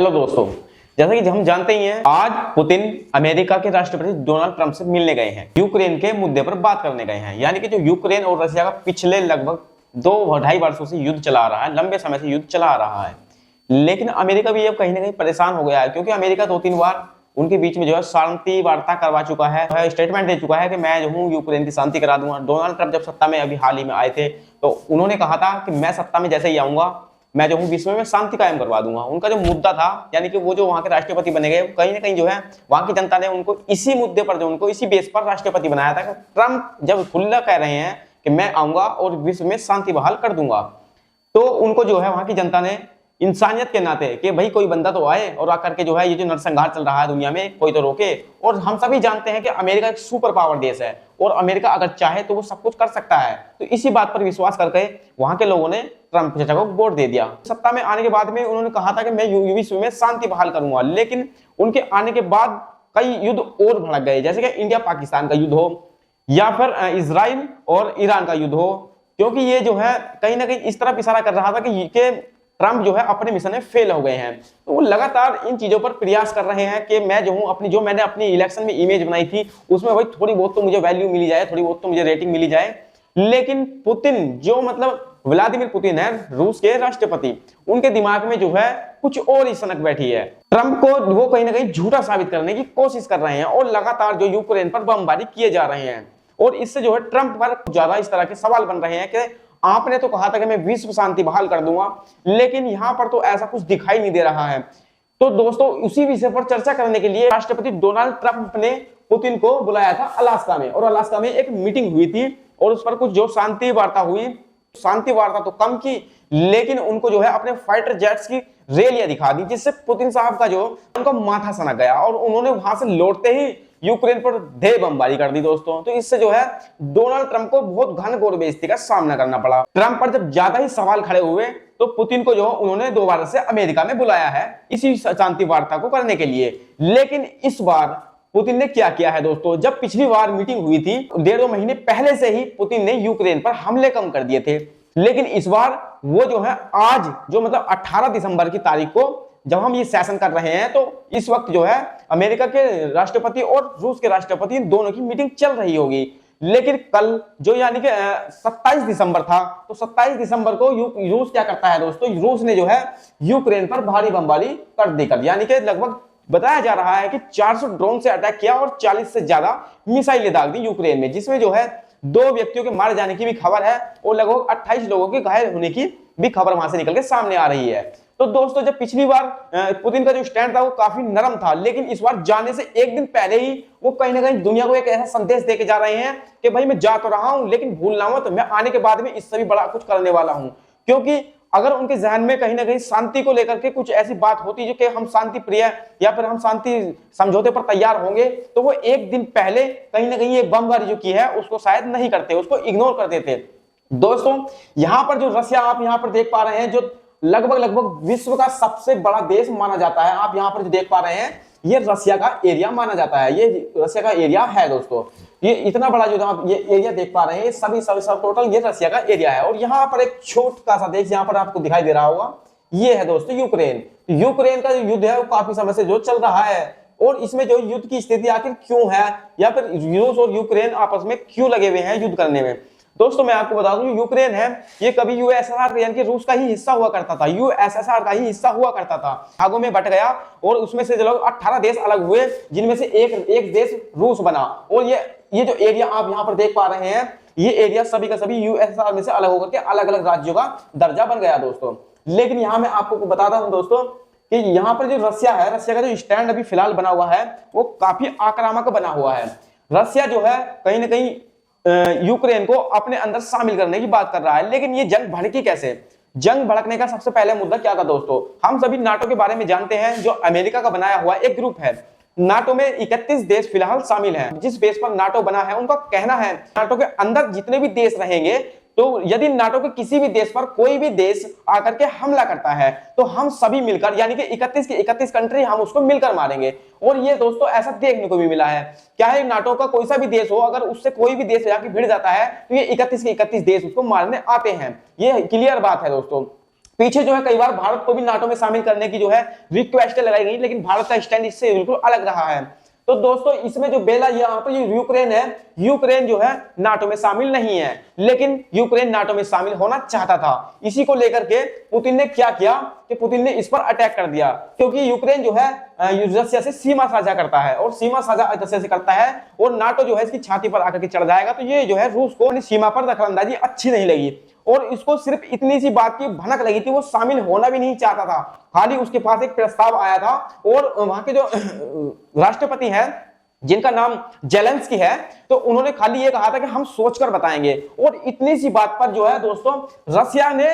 Hello दोस्तों, जैसा कि हम जानते ही हैं, आज पुतिन अमेरिका के राष्ट्रपति डोनाल्ड ट्रंप से मिलने गए हैं। यूक्रेन के मुद्दे पर बात करने गए हैं। यानी कि जो यूक्रेन और रशिया का पिछले लगभग 2-2.5 वर्षों से युद्ध चला रहा है, लंबे समय से युद्ध चला रहा है। लेकिन अमेरिका भी अब कहीं ना कहीं परेशान हो गया है, क्योंकि अमेरिका 2-3 बार उनके बीच में जो है शांति वार्ता करवा चुका है, स्टेटमेंट दे चुका है कि मैं जो हूँ यूक्रेन की शांति करा दूंगा। डोनाल्ड ट्रंप जब सत्ता में अभी हाल ही में आए थे तो उन्होंने कहा था कि मैं सत्ता में जैसे ही आऊंगा मैं जो हूँ विश्व में शांति कायम करवा दूंगा। उनका जो मुद्दा था, यानी कि वो जो वहां के राष्ट्रपति बने गए, कहीं ना कहीं जो है वहां की जनता ने उनको इसी मुद्दे पर, जो उनको इसी बेस पर राष्ट्रपति बनाया था। ट्रंप जब खुला कह रहे हैं कि मैं आऊंगा और विश्व में शांति बहाल कर दूंगा, तो उनको जो है वहां की जनता ने इंसानियत के नाते कि भाई कोई बंदा तो आए और आकर के जो है ये जो नरसंहार चल रहा है दुनिया में, कोई तो रोके। और हम सभी जानते हैं कि अमेरिका एक सुपर पावर देश है और अमेरिका अगर चाहे तो वो सब कुछ कर सकता है। तो इसी बात पर विश्वास करके वहां के लोगों ने ट्रंप चाचा को वोट दे दिया। सत्ता में आने के बाद में उन्होंने कहा था कि मैं विश्व में शांति बहाल करूंगा, लेकिन उनके आने के बाद कई युद्ध और भड़क गए, जैसे कि इंडिया पाकिस्तान का युद्ध हो या फिर इजराइल और ईरान का युद्ध हो, क्योंकि ये जो है कहीं ना कहीं इस तरफ इशारा कर रहा था कि ट्रंप जो है अपने मिशन में फेल हो गए हैं। तो वो लगातार इन चीजों पर प्रयास कर रहे हैं कि मैं जो हूं जो मैंने अपनी इलेक्शन में इमेज बनाई थी उसमें भाई थोड़ी बहुत तो मुझे वैल्यू मिली जाए, थोड़ी बहुत तो मुझे रेटिंग मिली जाए। लेकिन पुतिन जो व्लादिमीर पुतिन है, रूस के राष्ट्रपति, उनके दिमाग में जो है कुछ और ही सनक बैठी है। ट्रंप को वो कहीं ना कहीं झूठा साबित करने की कोशिश कर रहे हैं और लगातार जो यूक्रेन पर बमबारी किए जा रहे हैं। और इससे जो है ट्रंप पर ज्यादा इस तरह के सवाल बन रहे हैं कि आपने तो कहा था कि मैं विश्व शांति बहाल कर दूंगा, लेकिन यहां पर तो ऐसा कुछ दिखाई नहीं दे रहा है। तो दोस्तों, उसी विषय पर चर्चा करने के लिए राष्ट्रपति डोनाल्ड ट्रंप ने पुतिन को बुलाया था अलास्का में, और अलास्का में एक मीटिंग हुई थी और उस पर कुछ जो शांति वार्ता हुई, शांति वार्ता तो कम की, लेकिन उनको जो है अपने फाइटर जेट्स की रैलियां दिखा दी, जिससे पुतिन साहब का जो उनका माथा सनक गया और उन्होंने वहां से लौटते ही यूक्रेन पर ढेर बमबारी कर दी दोस्तों। तो इससे जो है डोनाल्ड ट्रंप को बहुत घनघोर बेइज्जती का सामना करना पड़ा। ट्रंप पर जब ज्यादा ही सवाल खड़े हुए तो पुतिन को जो उन्होंने दोबारा से अमेरिका में बुलाया है इसी शांति वार्ता को करने के लिए। लेकिन इस बार पुतिन ने क्या किया है दोस्तों, जब पिछली बार मीटिंग हुई थी 1.5 महीने पहले से ही पुतिन ने यूक्रेन पर हमले कम कर दिए थे। लेकिन इस बार वो जो है आज जो 18 दिसंबर की तारीख को जब हम ये सेशन कर रहे हैं, तो इस वक्त जो है अमेरिका के राष्ट्रपति और रूस के राष्ट्रपति दोनों की मीटिंग चल रही होगी। लेकिन कल जो यानी कि 27 दिसंबर था, तो 27 दिसंबर को रूस क्या करता है दोस्तों, रूस ने जो है यूक्रेन पर भारी बमबारी कर दी। यानी कि लगभग बताया जा रहा है कि 400 ड्रोन से अटैक किया और 40 से ज्यादा मिसाइलें दाग दी यूक्रेन में, जिसमें जो है 2 व्यक्तियों के मारे जाने की भी खबर है और लगभग 28 लोगों के घायल होने की भी खबर वहां से निकल के सामने आ रही है। तो दोस्तों, जब पिछली बार पुतिन का जो स्टैंड था वो काफी नरम था, लेकिन इस बार जाने से एक दिन पहले ही वो कहीं ना कहीं दुनिया को एक ऐसा संदेश देके जा रहे हैं कि भाई मैं जा तो रहा हूं, लेकिन भूलना मत, मैं आने के बाद में इससे भी बड़ा कुछ करने वाला हूं। क्योंकि अगर उनके जहन में कहीं ना कहीं शांति को लेकर के कुछ ऐसी बात होती जो कि हम शांति प्रिय या फिर हम शांति समझौते पर तैयार होंगे, तो वो एक दिन पहले कहीं ना कहीं ये बमबारी जो की है उसको शायद नहीं करते, उसको इग्नोर कर देते। दोस्तों, यहां पर जो रशिया आप यहां पर देख पा रहे हैं, जो लगभग विश्व का सबसे बड़ा देश माना जाता है, आप यहां पर जो देख पा रहे हैं ये रशिया का एरिया माना जाता है। ये रशिया का एरिया है दोस्तों, ये इतना बड़ा जो आप ये एरिया देख पा रहे हैं, ये सब टोटल ये रशिया का एरिया है। और यहाँ पर एक छोटा सा देश यहाँ पर आपको दिखाई दे रहा होगा, ये है दोस्तों यूक्रेन। यूक्रेन का जो युद्ध है वो काफी समय से जो चल रहा है, और इसमें जो युद्ध की स्थिति आखिर क्यों है, या फिर रूस और यूक्रेन आपस में क्यों लगे हुए हैं युद्ध करने में। दोस्तों, मैं आपको बता दूं, यूक्रेन है ये कभी यूएसएसआर यानी कि रूस का ही हिस्सा हुआ करता था, यूएसएसआर का ही हिस्सा हुआ करता था, भागों में बट गया और उसमें से जो 18 देश अलग हुए, जिनमें से एक देश रूस बना। और ये जो एरिया आप यहाँ पर देख पा रहे हैं, ये एरिया सभी का सभी यूएसएसआर में से अलग होकर के अलग अलग राज्यों का दर्जा बन गया दोस्तों। लेकिन यहाँ मैं आपको बताता हूँ दोस्तों कि यहाँ पर जो रशिया है, रशिया का जो स्टैंड अभी फिलहाल बना हुआ है वो काफी आक्रामक बना हुआ है। रशिया जो है कहीं ना कहीं यूक्रेन को अपने अंदर शामिल करने की बात कर रहा है। लेकिन ये जंग भड़की कैसे? जंग भड़कने का सबसे पहले मुद्दा क्या था दोस्तों, हम सभी नाटो के बारे में जानते हैं, जो अमेरिका का बनाया हुआ एक ग्रुप है। नाटो में 31 देश फिलहाल शामिल हैं। जिस बेस पर नाटो बना है, उनका कहना है नाटो के अंदर जितने भी देश रहेंगे, तो यदि नाटो के किसी भी देश पर कोई भी देश आकर के हमला करता है, तो हम सभी मिलकर यानी कि 31 की 31 कंट्री हम उसको मिलकर मारेंगे। और ये दोस्तों ऐसा देखने को भी मिला है। क्या है, नाटो का कोई सा भी देश हो, अगर उससे कोई भी देश जाके भिड़ जाता है तो ये 31 के 31 देश उसको मारने आते हैं। ये क्लियर बात है दोस्तों। पीछे जो है कई बार भारत को भी नाटो में शामिल करने की जो है रिक्वेस्ट लगाई गई, लेकिन भारत का स्टैंड इससे बिल्कुल अलग रहा है। तो दोस्तों इसमें जो बेला यहाँ पर ये यूक्रेन है, यूक्रेन जो है नाटो में शामिल नहीं है, लेकिन यूक्रेन नाटो में शामिल होना चाहता था। इसी को लेकर के पुतिन ने क्या किया कि पुतिन ने इस पर अटैक कर दिया, क्योंकि यूक्रेन जो है रसिया से सीमा साझा करता है और सीमा साझा रसिया से करता है और नाटो जो है इसकी छाती पर आकर के चढ़ जाएगा। तो ये जो है रूस को अपनी सीमा पर दखलंदाजी अच्छी नहीं लगी और इसको सिर्फ इतनी सी बात की भनक लगी थी, वो शामिल होना भी नहीं चाहता था। खाली उसके पास एक प्रस्ताव आया था और वहां के जो राष्ट्रपति हैं जिनका नाम जेलेंस्की है, तो उन्होंने खाली ये कहा था कि हम सोचकर बताएंगे। और इतनी सी बात पर जो है दोस्तों रसिया ने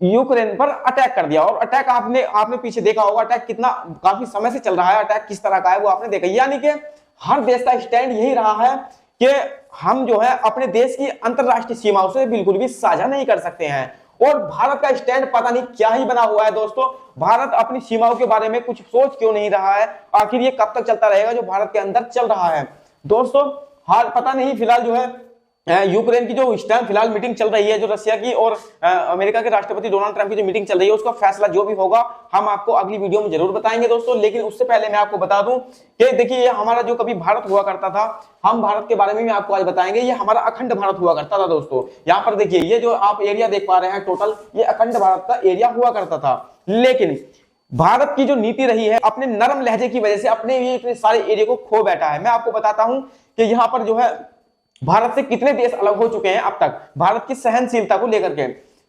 यूक्रेन पर अटैक कर दिया। और अटैक आपने पीछे देखा होगा, अटैक कितना काफी समय से चल रहा है, अटैक किस तरह का है वो आपने देखा। यानी कि हर देश का स्टैंड यही रहा है कि हम जो है अपने देश की अंतरराष्ट्रीय सीमाओं से बिल्कुल भी साझा नहीं कर सकते हैं। और भारत का स्टैंड पता नहीं क्या ही बना हुआ है दोस्तों। भारत अपनी सीमाओं के बारे में कुछ सोच क्यों नहीं रहा है, आखिर ये कब तक चलता रहेगा जो भारत के अंदर चल रहा है दोस्तों। हाल पता नहीं, फिलहाल जो है यूक्रेन की जो इस टाइम फिलहाल मीटिंग चल रही है, जो रसिया की और अमेरिका के राष्ट्रपति डोनाल्ड ट्रंप की जो मीटिंग चल रही है, उसका फैसला जो भी होगा हम आपको अगली वीडियो में जरूर बताएंगे दोस्तों। लेकिन उससे पहले मैं आपको बता दूं कि देखिए, ये हमारा जो कभी भारत हुआ करता था, हम भारत के बारे में भी आपको आज बताएंगे। ये हमारा अखंड भारत हुआ करता था दोस्तों। यहाँ पर देखिए, ये जो आप एरिया देख पा रहे हैं टोटल, ये अखंड भारत का एरिया हुआ करता था। लेकिन भारत की जो नीति रही है, अपने नरम लहजे की वजह से अपने ये इतने सारे एरिया को खो बैठा है। मैं आपको बताता हूं कि यहाँ पर जो है भारत से कितने देश अलग हो चुके हैं अब तक भारत की सहनशीलता को लेकर के।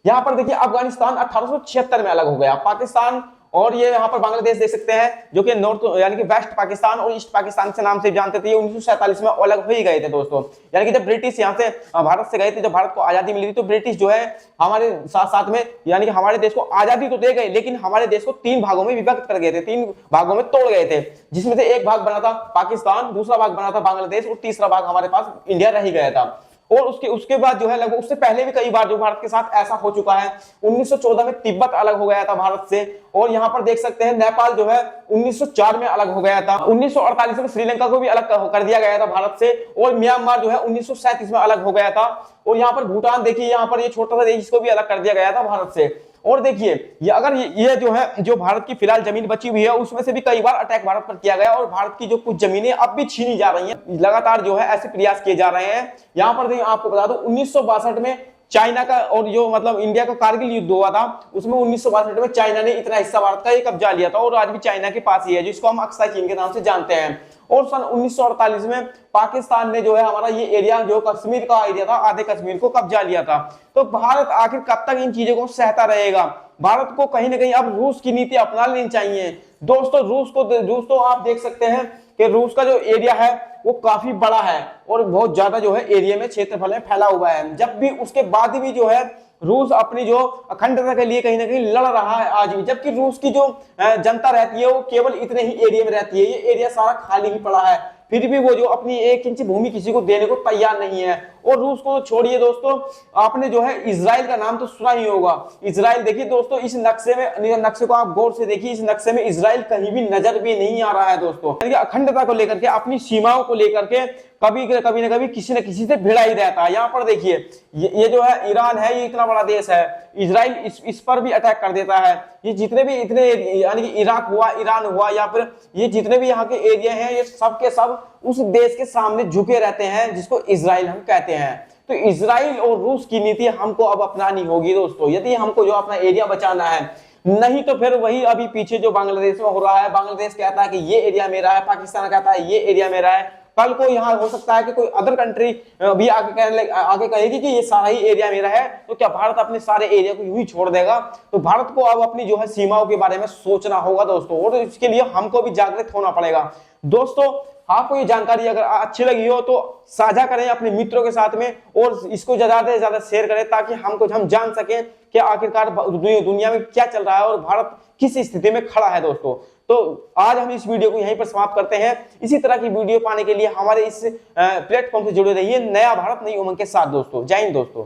यहां पर देखिए, अफगानिस्तान 1876 में अलग हो गया, पाकिस्तान और ये यहाँ पर बांग्लादेश देख सकते हैं जो कि नॉर्थ यानी कि वेस्ट पाकिस्तान और ईस्ट पाकिस्तान से नाम से जानते थे, ये 1947 में अलग हो ही गए थे दोस्तों। यानी कि जब ब्रिटिश यहाँ से भारत से गए थे, जब भारत को आजादी मिली थी, तो ब्रिटिश जो है हमारे साथ साथ में यानी कि हमारे देश को आजादी तो दे गए, लेकिन हमारे देश को 3 भागों में विभक्त कर गए थे, 3 भागों में तोड़ गए थे, जिसमें से एक भाग बना था पाकिस्तान, दूसरा भाग बना था बांग्लादेश और तीसरा भाग हमारे पास इंडिया रह ही गया था। और उसके बाद जो है लगभग उससे पहले भी कई बार जो भारत के साथ ऐसा हो चुका है। 1914 में तिब्बत अलग हो गया था भारत से, और यहाँ पर देख सकते हैं नेपाल जो है 1904 में अलग हो गया था। 1948 में श्रीलंका को भी अलग कर दिया गया था भारत से, और म्यांमार जो है 1937 में अलग हो गया था। और यहाँ पर भूटान देखिए, यहाँ पर ये छोटा सा देश, इसको भी अलग कर दिया गया था भारत से। और देखिए, ये अगर ये जो है जो भारत की फिलहाल जमीन बची हुई है, उसमें से भी कई बार अटैक भारत पर किया गया और भारत की जो कुछ जमीनें अब भी छीनी जा रही हैं। लगातार जो है ऐसे प्रयास किए जा रहे हैं। यहाँ पर देखिए, आपको बता दूं 1962 में चाइना का और जो मतलब इंडिया का कारगिल युद्ध हुआ था, उसमें 1962 में चाइना ने इतना हिस्सा भारत का कब्जा लिया था और आज भी चाइना के पास ही है, जिसको हम अक्साई चीन के नाम से जानते हैं। और सन 1948 में पाकिस्तान ने जो है हमारा ये एरिया जो कश्मीर का एरिया था, आधे कश्मीर को कब्जा लिया था। तो भारत आखिर कब तक इन चीजों को सहता रहेगा? भारत को कहीं ना कहीं अब रूस की नीति अपना लेनी चाहिए दोस्तों। रूस तो आप देख सकते हैं कि रूस का जो एरिया है वो काफी बड़ा है और बहुत ज्यादा जो है एरिया में क्षेत्रफल में फैला हुआ है। जब भी उसके बाद भी जो है रूस अपनी जो अखंडता के लिए कहीं ना कहीं लड़ रहा है आज भी, जबकि रूस की जो जनता रहती है वो केवल इतने ही एरिया में रहती है। ये एरिया सारा खाली ही पड़ा है, फिर भी वो जो अपनी 1 इंच भूमि किसी को देने को तैयार नहीं है। और रूस को छोड़िए दोस्तों, आपने जो है इजराइल का नाम तो सुना ही होगा। इजराइल देखिए दोस्तों, इस नक्शे को आप गौर से देखिए, इस नक्शे में इजराइल कहीं भी नजर भी नहीं आ रहा है दोस्तों। अखंडता को लेकर के, अपनी सीमाओं को लेकर के कभी ना कभी किसी न किसी से भिड़ा ही रहता है। यहाँ पर देखिए, ये जो है ईरान है, ये इतना बड़ा देश है, इजराइल इस पर भी अटैक कर देता है। ये जितने भी इतने यानी कि इराक हुआ, ईरान हुआ, या फिर ये जितने भी यहाँ के एरिया हैं, ये सब के सब उस देश के सामने झुके रहते हैं जिसको इजराइल हम कहते हैं। तो इजराइल और रूस की नीति हमको अब अपनानी होगी दोस्तों, यदि हमको जो अपना एरिया बचाना है। नहीं तो फिर वही अभी पीछे जो बांग्लादेश में हो रहा है, बांग्लादेश कहता है कि ये एरिया मेरा है, पाकिस्तान कहता है ये एरिया मेरा है। कल को यहाँ हो सकता है कि कोई अदर कंट्री भी आगे कहेगी कि ये सारा ही एरिया मेरा है। तो क्या भारत अपने सारे एरिया को यूं ही छोड़ देगा? तो भारत को अब अपनी जो है सीमाओं के बारे में सोचना होगा दोस्तों, और इसके लिए हमको भी जागृत होना पड़ेगा दोस्तों। आपको ये जानकारी अगर अच्छी लगी हो तो साझा करें अपने मित्रों के साथ में, और इसको ज्यादा से ज्यादा शेयर करें, ताकि हम जान सकें कि आखिरकार दुनिया में क्या चल रहा है और भारत किस स्थिति में खड़ा है दोस्तों। तो आज हम इस वीडियो को यहीं पर समाप्त करते हैं। इसी तरह की वीडियो पाने के लिए हमारे इस प्लेटफॉर्म से जुड़े रहिए, नया भारत नई उमंग के साथ दोस्तों। जय हिंद दोस्तों।